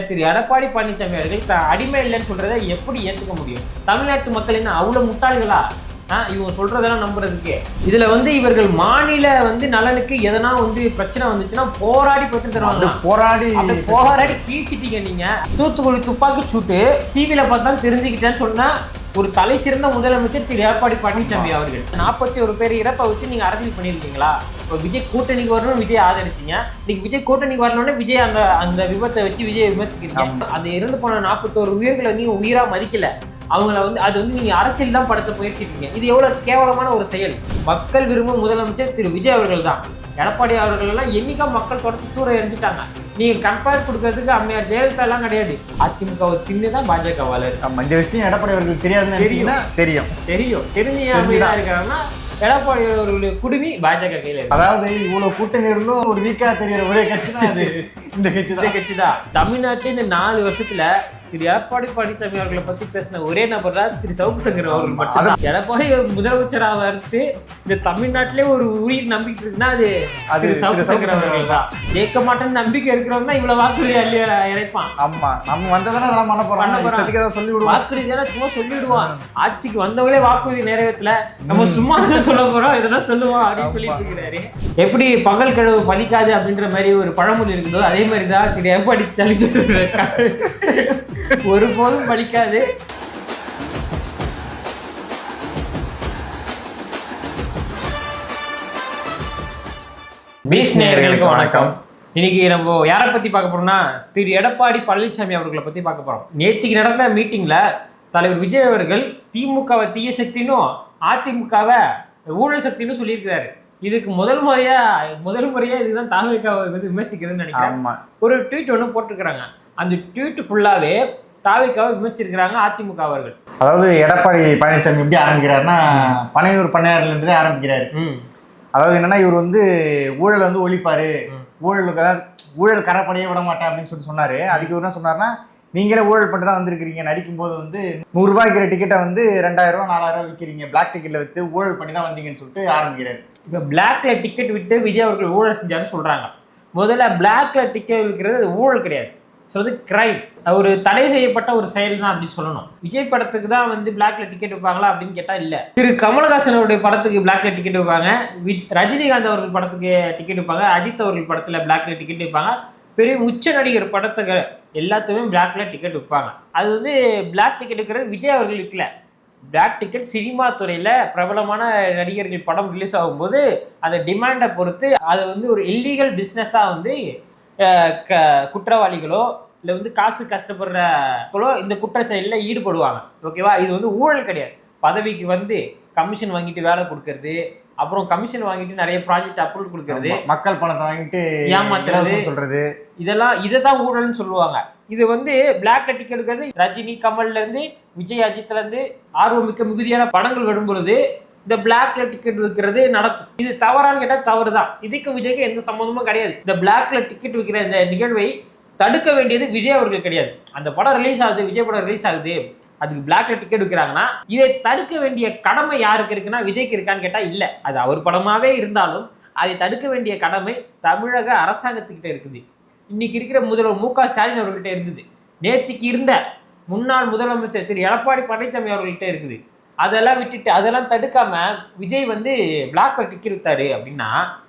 திரு எடப்பாடி பழனிசாமி அவர்கள் அடிமை இல்லைன்னு சொல்றதை எப்படி ஏற்றுக்க முடியும்? தமிழ்நாட்டு மக்கள் என்ன அவ்வளோ முட்டாள்களா? இவங்க சொல்றதெல்லாம் நம்புறதுக்கு இதுல இவர்கள் மாநில நலனுக்கு எதனா பிரச்சனை வந்துச்சுன்னா போராடி பெற்று தருவாங்க. போராடி கீழ்ச்சிட்டீங்க நீங்க. தூத்துக்குடி துப்பாக்கி சூட்டு டிவியில பார்த்தா தெரிஞ்சுக்கிட்டேன்னு சொன்னா ஒரு தலை சிறந்த முதலமைச்சர் திரு எடப்பாடி பழனிசாமி அவர்கள் 41 பேர் இறப்பை வச்சு நீங்க அரசியல் பண்ணியிருக்கீங்களா? இப்போ விஜய் கூட்டணிக்கு வரணும், விஜய் ஆதரிச்சிங்க. இன்னைக்கு விஜய் கூட்டணிக்கு வரணும்னு விஜய் அந்த விபத்தை வச்சு விஜய் விமர்சிக்கிறீங்க. அது இறந்து போன 41 உயிர்களை நீங்க உயிரா மதிக்கல. அவங்கள அது நீங்க அரசியல் தான் படுத்த முயற்சிட்டீங்க. இது எவ்வளவு கேவலமான ஒரு செயல். மக்கள் விரும்பும் முதலமைச்சர் திரு விஜய் அவர்கள் தான். எடப்பாடி அவர்கள் எல்லாம் என்னைக்கா மக்கள் தொடர்ச்சி தூர எரிஞ்சிட்டாங்க. நீங்க கம்பேர் கொடுக்கறதுக்கு அம்மையார் ஜெயலலிதா எல்லாம் கிடையாது. அதிமுகவை தின்னுதான் பாஜகவால இருக்கு. இந்த விஷயம் எடப்பாடி அவர்களுக்கு தெரியாதுன்னு தெரியும். தெரிஞ்சு அமைதியா இருக்காங்கன்னா எடப்பாடி அவர்களுடைய குடுமி பாஜக கையில இருக்கு. அதாவது இவ்வளவு கூட்டணி இருந்தும் ஒரு வீக்கா தெரியற ஒரே கட்சி தான் அது. இந்த கட்சி தான் தமிழ்நாட்டில் இந்த 4 வருஷத்துல திரு எடப்பாடி பழனிசாமி அவர்களை பத்தி பேசின ஒரே நபர் தான் திரு சவுக்கு சங்கர் அவர்கள் மட்டும். எடப்பாடி முதலமைச்சராக வந்துட்டு இந்த தமிழ்நாட்டிலே ஒரு உயிர் நம்பிக்கை இருக்குன்னா அது சவுக்கு சங்கர் அவர்கள் தான். ஜெயிக்க மாட்டேன்னு நம்பிக்கை இருக்கிறவங்க தான் இவ்வளவு வாக்குறுதி அள்ளியா இறைப்பான். ஆமா, நம்ம வந்ததானே அதெல்லாம் பண்ண போறோம். சொல்லி விடுவோம், வாக்குறுதி தானே சும்மா சொல்லிவிடுவான். ஆட்சிக்கு வந்தவங்களே வாக்குறுதி நிறைவேற்றல, நம்ம சும்மா சொல்ல போறோம், இதெல்லாம் சொல்லுவோம் அப்படின்னு சொல்லிட்டு இருக்கிறாரு. எப்படி பகல் கனவு பலிக்காது அப்படின்ற மாதிரி ஒரு பழமொழி இருக்குதோ அதே மாதிரிதான் திரு எடப்பாடி ஒருபோதும் பலிக்காது. பீஸ் நேயர்களுக்கு வணக்கம். இன்னைக்கு நம்ம யாரை பத்தி பார்க்க போறோம்னா திரு எடப்பாடி பழனிசாமி அவர்களை பத்தி பார்க்க போறோம். நேற்றுக்கு நடந்த மீட்டிங்ல தலைவர் விஜய் அவர்கள் திமுகவை தீய சக்தினும் அதிமுகவை ஊழல் சக்தின்னு சொல்லியிருக்கிறாரு. இதுக்கு முதல் முறையா இதுதான் தாவேக்காவை விமர்சிக்கிறதுன்னு நினைக்கிறேன். ஒரு ட்வீட் ஒன்று போட்டிருக்கிறாங்க. அந்த ட்வீட் ஃபுல்லாவே தாவேக்காவை விமர்சிக்கிறாங்க அதிமுக அவர்கள். அதாவது எடப்பாடி பழனிசாமி எப்படி ஆரம்பிக்கிறாருன்னா பனையூர் பண்ணையாறுல இருந்தே ஆரம்பிக்கிறாரு. அதாவது என்னன்னா இவர் ஊழல் ஒழிப்பாரு, ஊழல் கரைப்படையே விட மாட்டேன் அப்படின்னு சொன்னாரு. அதுக்கு இவர் என்ன சொன்னார்னா, நீங்களே ஊழல் பண்ணிட்டு தான் வந்திருக்கிறீங்க. நடிக்கும்போது 100 ரூபாய்க்கிற டிக்கெட்டை 2000 ரூபா 4000 ரூபா விற்கிறீங்க, பிளாக் டிக்கெட்ல வித்து ஊழல் பண்ணி தான் வந்தீங்கன்னு சொல்லிட்டு ஆரம்பிக்கிறாரு. இப்போ பிளாக்ல டிக்கெட் விட்டு விஜய் அவர்கள் ஊழல் செஞ்சாருன்னு சொல்றாங்க. முதல்ல பிளாக்ல டிக்கெட் விற்கிறது ஊழல் கிடையாது, சொல்றது கிரைம். ஒரு தடை செய்யப்பட்ட ஒரு செயல் தான் அப்படின்னு சொல்லணும். விஜய் படத்துக்கு தான் பிளாக்ல டிக்கெட் வைப்பாங்களா அப்படின்னு கேட்டா இல்ல. திரு கமலஹாசன் அவருடைய படத்துக்கு பிளாக்ல டிக்கெட் வைப்பாங்க, ரஜினிகாந்த் அவர்கள் படத்துக்கு டிக்கெட் வைப்பாங்க, அஜித் அவர்கள் படத்துல பிளாக்ல டிக்கெட் வைப்பாங்க, பெரிய உச்ச நடிகர் படத்துக்கு எல்லாத்துக்குமே பிளாக்ல டிக்கெட் வைப்பாங்க. அது பிளாக் டிக்கெட் இருக்கிறது விஜய் அவர்கள் விற்கல. பிளாக் டிக்கெட் சினிமா துறையில பிரபலமான நடிகர்கள் படம் ரிலீஸ் ஆகும்போது அந்த டிமாண்டை பொறுத்து அது ஒரு இல்லீகல் பிஸ்னஸா குற்றவாளிகளோ இல்லை காசு கஷ்டப்படுறவங்களோ இந்த குற்ற செயலில் ஈடுபடுவாங்க. ஓகேவா? இது ஊழல் கிடையாது. பதவிக்கு கமிஷன் வாங்கிட்டு வேலை கொடுக்கறது, அப்புறம் கமிஷன் வாங்கிட்டு நிறைய ப்ராஜெக்ட் அப்ரூவல் கொடுக்கறது, மக்கள் பணத்தை வாங்கிட்டு ஏமாத்துறது சொல்றது, இதை தான் ஊழல்னு சொல்லுவாங்க. இது பிளாக் டிக்கெட் இருக்கிறது ரஜினி கமல்ல இருந்து விஜய் அஜித்ல இருந்து ஆர்வமிக்க மிகுதியான படங்கள் வரும்பொழுது இந்த பிளாக்ல டிக்கெட் விற்கிறது நடக்கும். இது தவறான்னு கேட்டால் தவறு தான். இதுக்கு விஜய்க்கு எந்த சம்மந்தமும் கிடையாது. இந்த பிளாக்ல டிக்கெட் விற்கிற இந்த நிகழ்வை தடுக்க வேண்டியது விஜய் அவர்கள் கிடையாது. அந்த படம் ரிலீஸ் ஆகுது, விஜய் படம் ரிலீஸ் ஆகுது, அதுக்கு பிளாக்ல டிக்கெட் விற்கிறாங்கன்னா இதை தடுக்க வேண்டிய கடமை யாருக்கு இருக்குன்னா விஜய்க்கு இருக்கான்னு கேட்டால் இல்லை. அது அவர் படமாவே இருந்தாலும் அதை தடுக்க வேண்டிய கடமை தமிழக அரசாங்கத்துக்கிட்ட இருக்குது. இன்னைக்கு இருக்கிற முதல்வர் மு க ஸ்டாலின் அவர்கள்ட்ட இருந்தது, நேற்றுக்கு இருந்த முன்னாள் முதலமைச்சர் திரு எடப்பாடி பழனிசாமி அவர்கள்ட்ட இருக்குது. அதெல்லாம் விட்டுட்டு அதெல்லாம் தடுக்காம விஜய் பிளாக்ல டிக்கெட் வித்தாரு அப்படின்னா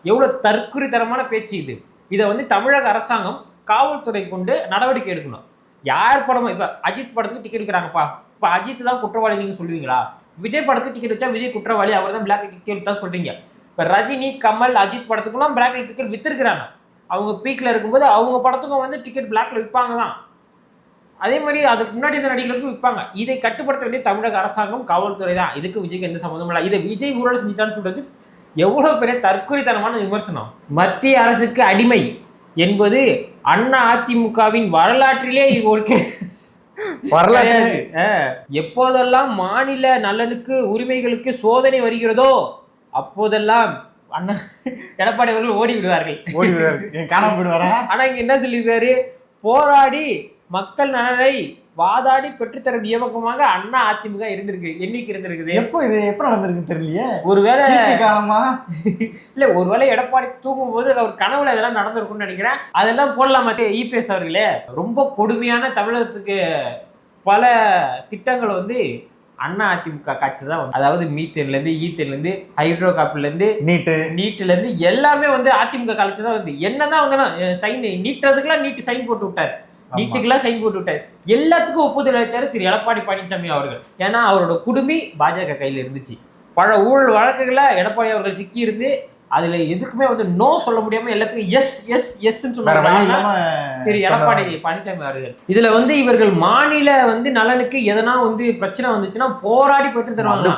எவ்வளவு தற்குறித்தனமான பேச்சு இது. இதை தமிழக அரசாங்கம் காவல்துறை கொண்டு நடவடிக்கை எடுக்கணும். யார் படமும் இப்போ அஜித் படத்துக்கு டிக்கெட் விற்கிறாங்கப்பா, இப்போ அஜித் தான் குற்றவாளி நீங்க சொல்லுவீங்களா? விஜய் படத்துக்கு டிக்கெட் வச்சா விஜய் குற்றவாளி, அவர் தான் பிளாக் டிக்கெட் தான் சொல்றீங்க. இப்போ ரஜினி கமல் அஜித் படத்துக்குலாம் பிளாக்ல டிக்கெட் வித்துருக்குறாங்க. அவங்க பீக்ல இருக்கும்போது அவங்க படத்துக்கும் டிக்கெட் பிளாக்ல விற்பாங்க தான். அதே மாதிரி அதுக்கு முன்னாடி இந்த நடிகர்களுக்கும் விற்பாங்க. இதை கட்டுப்படுத்த வேண்டிய தமிழக அரசாங்கம் காவல்துறை தான். இதுக்கு விஜய்க்கு எந்த சம்மந்தமும் இல்லை. இதை விஜய் ஊழல் செஞ்சுட்டான்னு சொல்றது எவ்வளவு பெரிய தற்கொலைத்தனமான விமர்சனம். மத்திய அரசுக்கு அடிமை என்பது அண்ணா அதிமுகவின் வரலாற்றிலே வரலாறு. எப்போதெல்லாம் மாநில நலனுக்கு உரிமைகளுக்கு சோதனை வருகிறதோ அப்போதெல்லாம் அண்ணா எடப்பாடி அவர்கள் ஓடி விடுவார்கள். காணாம போயிடுவாரா? ஆனா இங்க என்ன சொல்லியிருக்காரு, போராடி மக்கள் நலனை வாதாடி பெற்றுத்தரும் இயக்கமாக அண்ணா அதிமுக இருந்திருக்கு. என்னைக்கு இருந்திருக்குது? எப்ப நடந்திருக்கு தெரியலையே. ஒருவேளை காலமா இல்ல, ஒருவேளை எடப்பாடி தூங்கும் போது அவர் கனவுல இதெல்லாம் நடந்திருக்கும்னு நினைக்கிறேன். அதெல்லாம் போடலாமா இபிஎஸ் அவர்களே? ரொம்ப கொடுமையான தமிழகத்துக்கு பல திட்டங்கள் வந்து அண்ணா அதிமுக காட்சி தான். அதாவது மீத்தேன்ல இருந்து ஈத்தேன்ல இருந்து ஹைட்ரோ காப்பில இருந்து நீட்டுல இருந்து எல்லாமே வந்து அதிமுக காலத்துல தான் வருது. என்னதான் வந்து சைன் நீட்டுறதுக்கெல்லாம் நீட்டு சைன் போட்டு விட்டாரு, நீட்டுக்கெல்லாம் சைன் போட்டு விட்டாரு, எல்லாத்துக்கும் ஒப்புதல் அளித்தாரு திரு எடப்பாடி பழனிசாமி அவர்கள். ஏன்னா அவரோட குடுமி பாஜக கையில இருந்துச்சு. பல ஊழல் வழக்குகளை எடப்பாடி அவர்கள் சிக்கி இருந்து அதுல எதுக்குமே வந்து நோ சொல்ல முடியாம எல்லாத்துக்கும் எஸ் எஸ் எஸ் சொல்லுவாங்க திரு எடப்பாடி பழனிசாமி அவர்கள். இதுல வந்து இவர்கள் மாநில வந்து நலனுக்கு எதனா வந்து பிரச்சனை வந்துச்சுன்னா போராடி பெற்று தருவாங்க.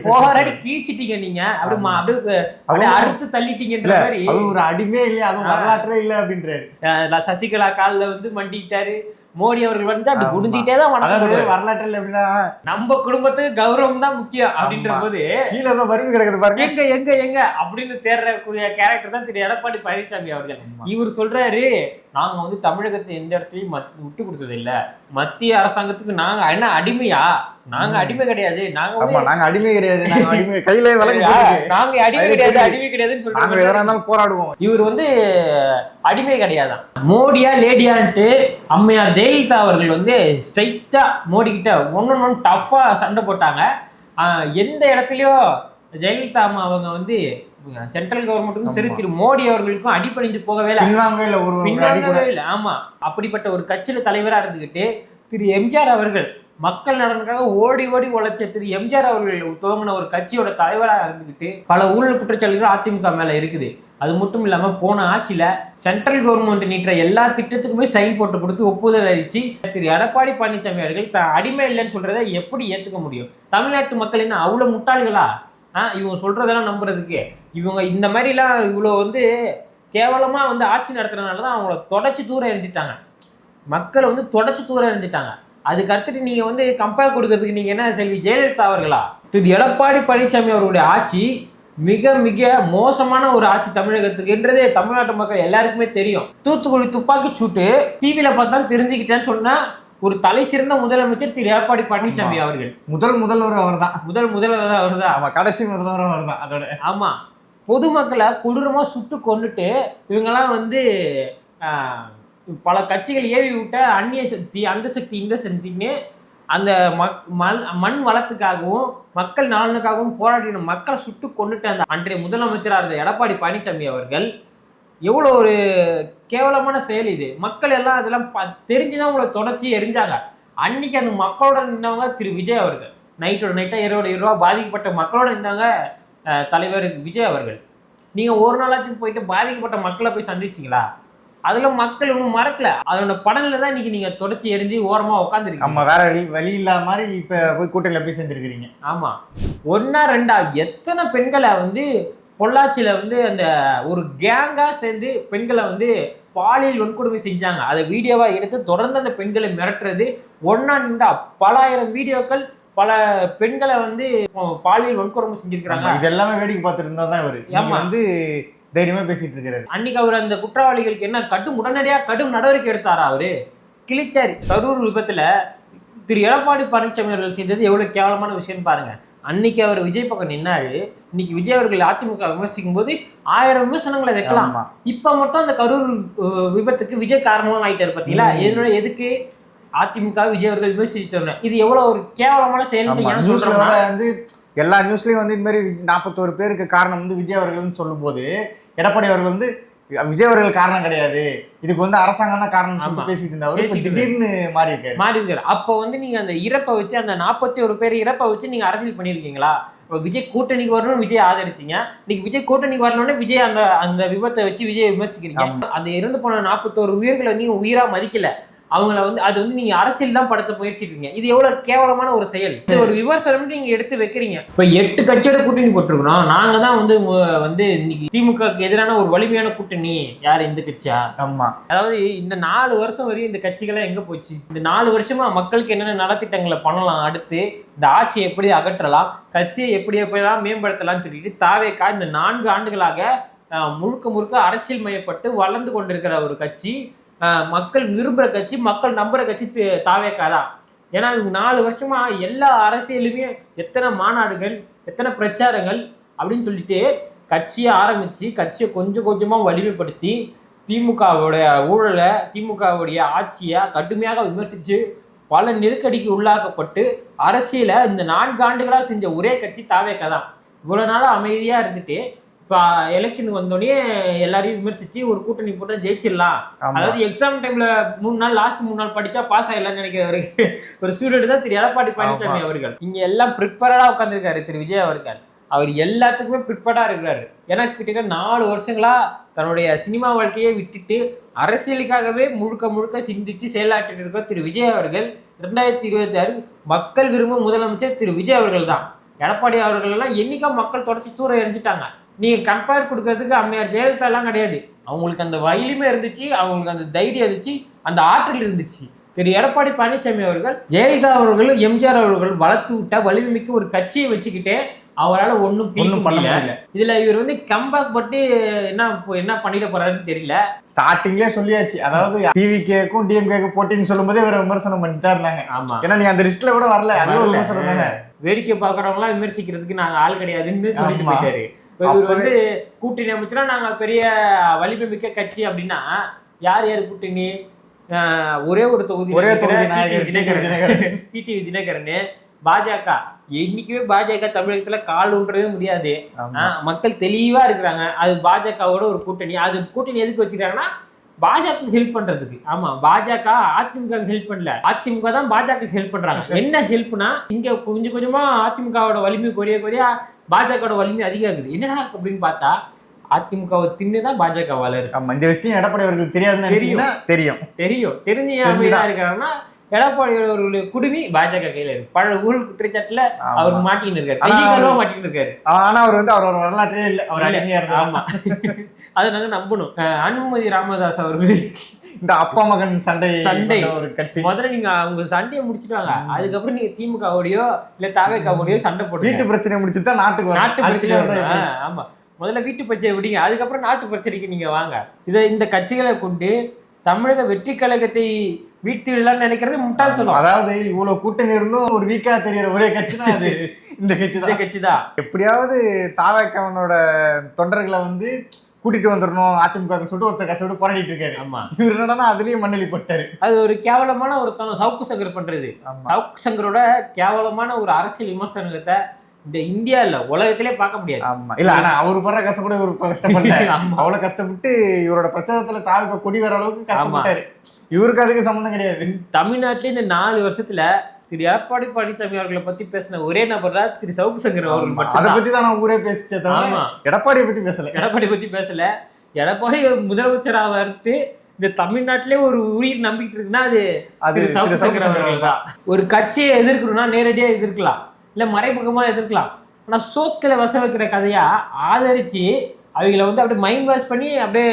போராடி கீழ்ச்சிட்டீங்க நீங்க, அப்படியே அறுத்து தள்ளிட்டீங்கன்ற மாதிரி. ஒரு அடிமே இல்லையா, அது வரலாற்றே இல்லை அப்படின்றாரு. சசிகலா காலில் வந்து மண்டிட்டாரு. மோடி அவர்கள் வந்து அப்படி குடிஞ்சிட்டே தான் வரலாற்றில் எப்படின்னா நம்ம குடும்பத்துக்கு கௌரவம் தான் முக்கியம் அப்படின்ற போது கீழே தான் வறுமை கிடக்குது பாருங்க, எங்க எங்க எங்க அப்படின்னு தேர்றக்கூடிய கேரக்டர் தான் திரு எடப்பாடி பழனிசாமி அவர்கள். இவர் சொல்றாரு, நாங்க வந்து தமிழகத்தை எந்த இடத்துலயும் விட்டு கொடுத்தது இல்ல, மத்திய அரசாங்கத்துக்கு நாங்க என்ன அடிமையா? நாங்க அடிமை கிடையாது, நாங்க அடிமை கிடையாது, கையில நாங்க அடிமை கிடையாது, அடிமை கிடையாதுன்னு சொல்றாங்க, போராடுவோம். இவர் வந்து அடிமை கிடையாதான். மோடியா லேடியான்ட்டு அம்மையார் ஜெயலலிதா அவர்கள் வந்து ஸ்ட்ரைட்டா மோடி கிட்ட ஒன்னு டஃபா சண்டை போட்டாங்க. எந்த இடத்துலயும் ஜெயலலிதா அம்மா அவங்க வந்து சென்ட்ரல் கவர்மெண்ட்டுக்கும் சரி திரு மோடி அவர்களுக்கும் அடிபணிஞ்சு போகவே இல்லை. ஆமா, அப்படிப்பட்ட ஒரு கட்சியில தலைவரா இருந்துகிட்டு திரு எம்ஜிஆர் அவர்கள் மக்கள் நலனுக்காக ஓடி ஓடி உழைச்ச திரு எம்ஜிஆர் அவர்கள் துவங்கின ஒரு கட்சியோட தலைவராக இருந்துகிட்டு பல ஊழல் குற்றச்சாட்டுகள் அதிமுக மேல இருக்குது. அது மட்டும் இல்லாம போன ஆட்சியில சென்ட்ரல் கவர்மெண்ட் நீட்டுற எல்லா திட்டத்துக்குமே சைன் போட்டு கொடுத்து ஒப்புதல் அளிச்சு திரு எடப்பாடி பழனிசாமி அவர்கள் அடிமை இல்லைன்னு சொல்றதை எப்படி ஏத்துக்க முடியும்? தமிழ்நாட்டு மக்கள் என்ன அவ்வளவு முட்டாள்களா? இவங்க சொல்றதெல்லாம் நம்புறதுக்கு? இவங்க இந்த மாதிரிலாம் இவ்வளோ வந்து கேவலமா வந்து ஆட்சி நடத்துறதுனால தான் அவங்கள தொடச்சி தூரம் எரிஞ்சிட்டாங்க, மக்களை வந்து தொடச்சி தூரம் எரிஞ்சிட்டாங்க. அதுக்கு அடுத்துட்டு நீங்க வந்து கம்பேர் கொடுக்கறதுக்கு நீங்க என்ன செல்வி ஜெயலலிதா அவர்களா? திரு எடப்பாடி பழனிசாமி அவர்களுடைய ஆட்சி மிக மிக மோசமான ஒரு ஆட்சி தமிழகத்துக்குன்றதே தமிழ்நாட்டு மக்கள் எல்லாருக்குமே தெரியும். தூத்துக்குடி துப்பாக்கி சூட்டு டிவியில பார்த்தா தெரிஞ்சுக்கிட்டேன்னு சொன்னா ஒரு தலை சிறந்த முதலமைச்சர் திரு எடப்பாடி பழனிசாமி அவர்கள். முதல்வர் அவர் தான், முதல்வர் அவர் தான், கடைசி முதல்வர் அவர் தான். அதோட ஆமா, பொதுமக்களை கொடூரமா சுட்டு கொண்டுட்டு இவங்கெல்லாம் வந்து பல கட்சிகள் ஏவி விட்ட அந்நிய சக்தி, அந்த சக்தி, இந்த சக்தின்னு அந்த மண் வளத்துக்காகவும் மக்கள் நலனுக்காகவும் போராடின மக்களை சுட்டு கொண்டுட்டு அந்த அன்றைய முதலமைச்சராக இருந்த எடப்பாடி பழனிசாமி அவர்கள் எவ்வளோ ஒரு கேவலமான செயல் இது. மக்கள் எல்லாம் அதெல்லாம் தெரிஞ்சுதான் உங்களை தொடர்ச்சி எரிஞ்சாங்க. அன்னைக்கு அந்த மக்களோட நின்றவங்க திரு விஜய் அவர்கள். நைட்டோட நைட்டாக இரவோட இரவா பாதிக்கப்பட்ட மக்களோட நின்றாங்க தலைவர் விஜய் அவர்கள். நீங்கள் ஒரு நாளாச்சும் போயிட்டு பாதிக்கப்பட்ட மக்களை போய் சந்திச்சிங்களா? அதில் மக்கள் இன்னும் மறக்கல. அதோட படங்களை தான் இன்னைக்கு நீங்கள் தொடர்ச்சி எரிஞ்சு ஓரமாக உட்காந்துருக்கீங்க. ஆமாம், வேற வழி இல்லாத மாதிரி இப்போ போய் கூட்டத்தில் போய் செஞ்சுருக்கிறீங்க. ஆமாம், ஒன்றா ரெண்டா எத்தனை பெண்களை வந்து பொள்ளாச்சியில் வந்து அந்த ஒரு கேங்காக சேர்ந்து பெண்களை வந்து பாலியல் வன்கொடுமை செஞ்சாங்க. அதை வீடியோவாக எடுத்து தொடர்ந்து அந்த பெண்களை மிரட்டுறது ஒன்றா நின்றா பல ஆயிரம் வீடியோக்கள் பல பெண்களை வந்து பாலியல் வன்கொடுமை செஞ்சிருக்கிறாங்க. இது எல்லாமே வேடிக்கை பார்த்துட்டு இருந்தா தான் இவர் வந்து தைரியமா பேசிட்டு இருக்கிறாரு. அன்னைக்கு அவர் அந்த குற்றவாளிகளுக்கு என்ன உடனடியாக கடும் நடவடிக்கை எடுத்தாரா? அவரு கிளிச்சாரி கரூர் விபத்துல திரு எடப்பாடி பழனிசாமி அவர்கள் செஞ்சது எவ்வளவு கேவலமான விஷயம் பாருங்க. அன்னைக்கு அவர் விஜய் பக்கம் நின்னாரு, இன்னைக்கு விஜய் அவர்கள் அதிமுக விமர்சிக்கும் போது 1000 விமர்சனங்களை வைக்கலாம். இப்ப மட்டும் அந்த கரூர் விபத்துக்கு விஜய் காரணமா ஆயிட்டாரு பார்த்தீங்களா? என்னோட எதுக்கு அதிமுக விஜய் அவர்கள் விமர்சிச்சு சொன்னேன். இது எவ்வளவு ஒரு கேவலமான செயல் வந்து எல்லா நியூஸ்லயும் வந்து இந்த மாதிரி 41 பேருக்கு காரணம் வந்து விஜய் அவர்கள்னு சொல்லும் போது எடப்பாடி அவர்கள் வந்து விஜய் அவர்கள் காரணம் கிடையாது, இதுக்கு வந்து அரசாங்கம் தான் காரணம் பேசிட்டு இருந்தாரு. திடீர்னு மாறி இருக்காரு. அப்போ வந்து நீங்க அந்த இறப்பை வச்சு அந்த 41 பேர் இறப்பை வச்சு நீங்க அரசியல் பண்ணிருக்கீங்களா? இப்போ விஜய் கூட்டணிக்கு வரணும்னு விஜய் ஆதரிச்சிங்க, இன்னைக்கு விஜய் கூட்டணிக்கு வரணும்னு விஜய் அந்த விபத்தை வச்சு விஜய் விமர்சிக்கிறீங்க. அந்த இறந்து போன 41 உயிர்களை நீங்க உயிரா மதிக்கல. அவங்கள வந்து அது வந்து நீங்க அரசியல் தான் படுத்த முயற்சிட்டு. இது எவ்வளவு கேவலமான ஒரு செயல். ஒரு விமர்சனம் நீங்க எடுத்து வைக்கிறீங்க. இப்ப 8 கட்சியோட கூட்டணி போட்டிருக்கிறோம். நாங்க தான் வந்து இன்னைக்கு திமுகக்கு எதிரான ஒரு வலிமையான கூட்டணி. யாரு? இந்த கட்சியா? ஆமா. அதாவது இந்த 4 வருஷம் வரையும் இந்த கட்சிகள்லாம் எங்க போச்சு? இந்த 4 வருஷமா மக்களுக்கு என்னென்ன நலத்திட்டங்களை பண்ணலாம், அடுத்து இந்த ஆட்சியை எப்படி அகற்றலாம், கட்சியை எப்படியெல்லாம் மேம்படுத்தலாம்னு சொல்லிட்டு தாவேக்கா இந்த 4 ஆண்டுகளாக முழுக்க அரசியல் மயப்பட்டு வளர்ந்து கொண்டிருக்கிற ஒரு கட்சி. மக்கள் விரும்புகிற கட்சி, மக்கள் நம்புற கட்சி தாவேக்கா தான். ஏன்னா இவங்க 4 வருஷமா எல்லா அரசியலுமே எத்தனை மாநாடுகள், எத்தனை பிரச்சாரங்கள் அப்படின்னு சொல்லிட்டு கட்சியை ஆரம்பிச்சு கட்சியை கொஞ்சம் கொஞ்சமா வலிமைப்படுத்தி திமுகவுடைய ஊழலை, திமுகவுடைய ஆட்சியை கடுமையாக விமர்சித்து பல நெருக்கடிக்கு உள்ளாக்கப்பட்டு அரசியலை இந்த 4 ஆண்டுகளாக செஞ்ச ஒரே கட்சி தாவேக்கா தான். இவ்வளோ நாளாக அமைதியாக இருந்துட்டு இப்போ எலெக்ஷனுக்கு வந்தோடனே எல்லாரையும் விமர்சித்து ஒரு கூட்டணி போட்டால் ஜெயிச்சிடலாம். அதாவது எக்ஸாம் டைமில் 3 நாள் லாஸ்ட் 3 நாள் படித்தா பாஸ் ஆகிடலாம்னு நினைக்கிறவருக்கு ஒரு ஸ்டூடெண்ட் தான் திரு எடப்பாடி பழனிசாமி அவர்கள். இங்கே எல்லாம் ப்ரிப்பேர்டாக உட்காந்துருக்காரு திரு விஜய் அவர்கள். அவர் எல்லாத்துக்குமே ப்ரிப்பேர்டாக இருக்கிறாரு. ஏன்னா கிட்டத்தட்ட 4 வருஷங்களா தன்னுடைய சினிமா வாழ்க்கையை விட்டுட்டு அரசியலுக்காகவே முழுக்க முழுக்க சிந்திச்சு செயலாற்றிட்டு இருக்கிற திரு விஜய் அவர்கள் 2026 மக்கள் விரும்பும் முதலமைச்சர் திரு விஜய் அவர்கள் தான். எடப்பாடி அவர்கள் எல்லாம் என்னைக்கா மக்கள் தொடச்சி தூர எரிஞ்சிட்டாங்க. நீங்க கம்பேர் கொடுக்கறதுக்கு அம்மையார் ஜெயலலிதா எல்லாம் கிடையாது. அவங்களுக்கு அந்த வலிமை இருந்துச்சு, அவங்களுக்கு அந்த தைரியம் இருந்துச்சு, அந்த ஆற்றல் இருந்துச்சு. திரு எடப்பாடி பழனிசாமி அவர்கள் ஜெயலலிதா அவர்களும் எம்ஜிஆர் அவர்கள் வளர்த்து விட்ட வலிமைமிக்க ஒரு கட்சியை வச்சுக்கிட்டே அவரால் ஒன்றும் பண்ண முடியல. இதுல இவர் வந்து கம்பேக் பட்டு என்ன பண்ணிட போறாருன்னு தெரியல. ஸ்டார்டிங்லேயே சொல்லியாச்சு. அதாவது டிவிகேக்கும் டிஎம்கேக்கும் போட்டின்னு சொல்லும் போதே இவர் விமர்சனம் பண்ணிட்டு தான் இருந்தாங்க. ஆமா, ஏன்னா நீ அந்த லிஸ்ட்ல கூட வரல, அது ஒரு விமர்சனம் தானே. வேடிக்கை பார்க்கறவங்களாம் விமர்சிக்கிறதுக்கு நாங்க ஆள் கிடையாதுன்னு சொல்லிட்டு போயிட்டாரு. இவர் வந்து கூட்டணி அமைச்சரா நாங்க பெரிய வலிமை மிக்க கட்சி அப்படின்னா யார் யார் கூட்டணி? ஒரே ஒரு தொகுதி டிடிவி தினகரன். பாஜக என்னைக்குமே பாஜக தமிழகத்துல கால் ஊன்றவே முடியாது. மக்கள் தெளிவா இருக்கிறாங்க. அது பாஜகவோட ஒரு கூட்டணி. அது கூட்டணி எதுக்கு வச்சுக்கிறாங்கன்னா பாஜக ஹெல்ப் பண்றதுக்கு. ஆமா, பாஜக அதிமுக ஹெல்ப் பண்ணல, அதிமுக தான் பாஜக ஹெல்ப் பண்றாங்க. என்ன ஹெல்ப்னா இங்க கொஞ்சம் கொஞ்சமா அதிமுகவோட வலிமை குறைய பாஜகவோட வலிமை அதிகமாகுது. என்னடா அப்படின்னு பார்த்தா அதிமுகவை தின்னுதான் பாஜக வளருது. இந்த விஷயம் எடப்பாடி அவர்களுக்கு தெரியாதுன்னு தெரிஞ்சு ஏன் அமைதியா இருக்கிறாங்கன்னா எடப்பாடி அவர்களுடைய குடுமி பாஜக கையில இருக்கு. பல ஊழல் குற்றச்சாட்டுல அவர் மாட்டின்னு இருக்காரு. ஆனா அவர் வந்து அவர் வரலாற்றே இல்லை, அவர் அடிமையா. ஆமா, அதை நாங்க நம்பணும். அன்புமதி ராமதாஸ் அவர்கள் இந்த அப்பா மகன் சண்டை ஒரு கட்சி. முதல்ல நீங்க அவங்க சண்டையை முடிச்சுட்டாங்க, அதுக்கப்புறம் நீங்க திமுகவோடயோ இல்ல தாவேக்காவோடயோ சண்டை போட்டு வீட்டு பிரச்சனை முடிச்சுதான் நாட்டு பிரச்சனை. ஆமா, முதல்ல வீட்டு பிரச்சனை விடுங்க, அதுக்கப்புறம் நாட்டு பிரச்சனைக்கு நீங்க வாங்க. இந்த கட்சிகளை கொண்டு தமிழக வெற்றி கழகத்தை வீழ்த்திடலாம்னு நினைக்கிறது முட்டாள்தனம். அதாவது இவ்வளவு கூட்டணி இருந்தும் ஒரு வீக்கா தெரியற ஒரே கட்சி தான் அது. இந்த கட்சி தான். எப்படியாவது தாவேக்காவனோட தொண்டர்களை வந்து கூட்டிட்டு வந்துடணும் அதிமுகன்னு சொல்லிட்டு ஒருத்தர் கஷ்டப்பட்டு போராடிட்டு இருக்காரு. ஆமா, இவர் என்னன்னா அதுலயும் மண்ணலி போட்டாரு. அது ஒரு கேவலமான ஒரு சவுக்கு சங்கர் பண்றது. சவுக்கு சங்கரோட கேவலமான ஒரு அரசியல் விமர்சனத்தை இந்த இந்தியா இல்ல உலகத்திலே பார்க்க முடியாது. ஆமா, இல்ல ஆனா அவரு படுற கஷ்டப்பட இவரு கஷ்டப்பட்டாரு. அவ்வளவு கஷ்டப்பட்டு இவரோட பிரச்சாரத்துல தாவேக்கா கொடி வர அளவுக்கு கஷ்டப்பட்டாரு. இவருக்கு அதுக்கு சம்பந்தம் கிடையாது. தமிழ்நாட்டிலே இந்த 4 வருஷத்துல திரு எடப்பாடி பழனிசாமி அவர்களை பத்தி பேசின ஒரே நபர் தான் திரு சவுக்கு சங்கர் அவர்கள் மட்டும். அதை பத்தி தான் நான் ஊரே பேசிச்சே தவிர எடப்பாடியை பத்தி பேசல. எடப்பாடி முதலமைச்சர் ஆகிட்டு இந்த தமிழ்நாட்டிலே ஒரு உயிர் நம்பிக்கிட்டு இருக்குன்னா அது திரு சவுக்கு சங்கர் அவர்கள் தான். ஒரு கட்சியை எதிர்க்கணும்னா நேரடியா எதிர்க்கலாம், இல்ல மறைமுகமா எதிர்க்கலாம். ஆனா சோத்துல வச வைக்கிற கதையா ஆதரிச்சு அவங்களை வந்து அப்படியே மைண்ட் வாஷ் பண்ணி அப்படியே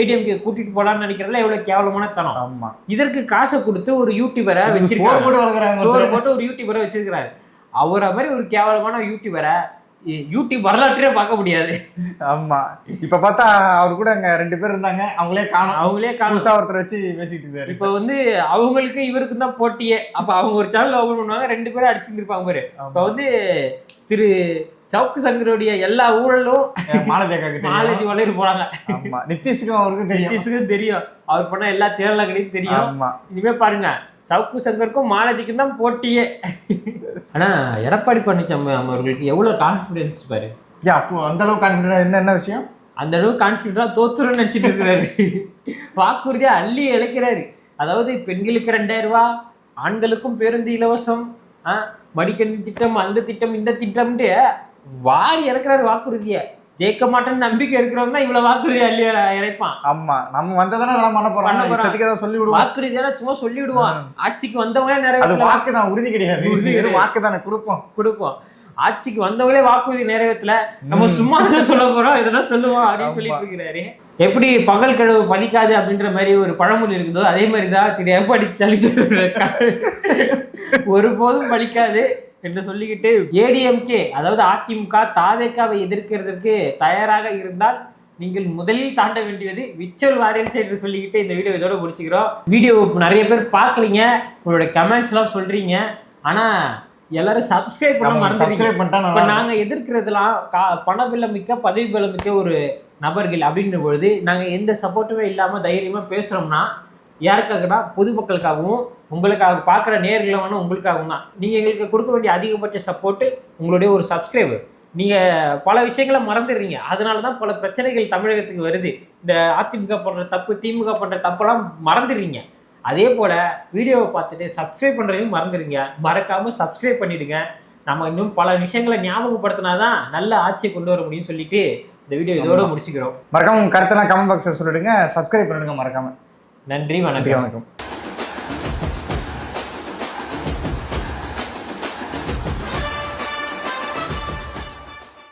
ஏடிஎம்கே கூட்டிட்டு போலான்னு நினைக்கிறதுல எவ்வளவு கேவலமான தனம். இதற்கு காசை கொடுத்து ஒரு யூடியூபரை வச்சிருக்காரு, சோறு போட்டு ஒரு யூடியூபரை வச்சிருக்கிறாரு. அவரை மாதிரி ஒரு கேவலமான யூடியூபரை யூடியூப் வரலாற்றே பார்க்க முடியாது. ஆமா, இப்ப பார்த்தா அவர் கூட அங்க 2 பேர் இருந்தாங்க, அவங்களே காணும் ஒருத்தர் வச்சு பேசிட்டு இருக்காரு. இப்ப வந்து அவங்களுக்கு இவருக்கு தான் போட்டியே. அப்ப அவங்க ஒரு சேனல் ஓபன் பண்ணுவாங்க, 2 பேரும் அடிச்சுட்டு இருப்பாங்க பாரு. இப்ப வந்து திரு சவுக்கு சங்கருடைய எல்லா ஊழலும் மாலதி வளையர் போறாங்க. நிதிஷுக்கும் தெரியும் அவர் பண்ண எல்லா தேர்தலும் தெரியும். இனிமே பாருங்க சவுக்கு சங்கருக்கும் மாலதிக்கும் தான் போட்டியே. ஆனா எடப்பாடி பழனிசாமி அவர்களுக்கு எவ்வளவு கான்பிடன்ஸ் பாரு. அப்போ அந்த அளவுக்கு கான்பிடன்ஸ் என்ன விஷயம்? அந்த அளவுக்கு கான்பிடன்ஸா தோத்துருன்னு நினைச்சிட்டு இருக்கிறாரு. வாக்குறுதியா அள்ளி இழைக்கிறாரு. அதாவது பெண்களுக்கு 2000 ரூபாய், ஆண்களுக்கும் பேருந்து இலவசம், மடிக்கணி திட்டம், அந்த திட்டம் இந்த திட்டம்ட்டு வாரி இறக்குறாரு வாக்குறுதிய. ஜெயிக்க மாட்டேன்னு நம்பிக்கை இருக்கிறவங்க தான் இவ்வளவு வாக்குறுதி அள்ளி இறைப்பான். ஆமா, நம்ம வந்ததானே அதெல்லாம் பண்ண போறோம். சொல்லி விடுவோம், வாக்குறுதி சும்மா சொல்லி விடுவான். ஆட்சிக்கு வந்தவங்களே நிறைய வாக்கு தான் உறுதி கிடையாது, வாக்கு தானே கொடுப்போம். ஆட்சிக்கு வந்தவங்களே வாக்குறுதி நிறைவேற்றல, நம்ம சும்மா சொல்ல போறோம், இதெல்லாம் சொல்லுவோம் அப்படின்னு சொல்லிட்டு இருக்கிறாரு. எப்படி பகல் கனவு பலிக்காது அப்படின்ற மாதிரி ஒரு பழமொழி இருக்குதோ அதே மாதிரிதான் திரு எடப்பாடி ஒருபோதும் பலிக்காது என்று சொல்லிக்கிட்டு ஏடிஎம்கே அதாவது அதிமுக தாவேக்காவை எதிர்க்கிறதுக்கு தயாராக இருந்தால் நீங்கள் முதலில் தாண்ட வேண்டியது விர்ச்சுவல் வாரியர்ஸ் என்று சொல்லிக்கிட்டு இந்த வீடியோ இதோட முடிச்சுக்கிறோம். வீடியோ நிறைய பேர் பார்க்குறீங்க, உங்களோட கமெண்ட்ஸ்லாம் சொல்றீங்க, ஆனா எல்லாரும் சப்ஸ்கிரைப் பண்ண மறந்துடுறீங்க. இப்போ நாங்கள் எதிர்க்கிறதுலாம் பணபலம் மிக்க பதவி பலம் மிக்க ஒரு நபர்கள் அப்படின்ற பொழுது நாங்கள் எந்த சப்போர்ட்டுமே இல்லாமல் தைரியமாக பேசுகிறோம்னா யாருக்காகனா பொதுமக்களுக்காகவும் உங்களுக்காக பார்க்குற நேர்களான உங்களுக்காகவும் தான். நீங்கள் எங்களுக்கு கொடுக்க வேண்டிய அதிகபட்ச சப்போர்ட்டு உங்களுடைய ஒரு சப்ஸ்கிரைபர். நீங்கள் பல விஷயங்களை மறந்துடுறீங்க, அதனால தான் பல பிரச்சனைகள் தமிழகத்துக்கு வருது. இந்த அதிமுக பண்ணுற தப்பு, திமுக பண்ணுற தப்பெல்லாம் மறந்துடுறீங்க. அதே போல் வீடியோவை பார்த்துட்டு சப்ஸ்கிரைப் பண்ணுறதையும் மறந்துடுங்க. மறக்காமல் சப்ஸ்கிரைப் பண்ணிவிடுங்க. நம்ம இன்னும் பல விஷயங்களை ஞாபகப்படுத்தினா தான் நல்ல ஆட்சியை கொண்டு வர முடியும்னு சொல்லிட்டு இந்த வீடியோ இதோட முடிச்சுக்கிறோம். மறக்காம கருத்தெல்லாம் கமெண்ட் பாக்ஸில் சொல்லிடுங்க, சப்ஸ்கிரைப் பண்ணிடுங்க மறக்காம. நன்றி, வணக்கம்.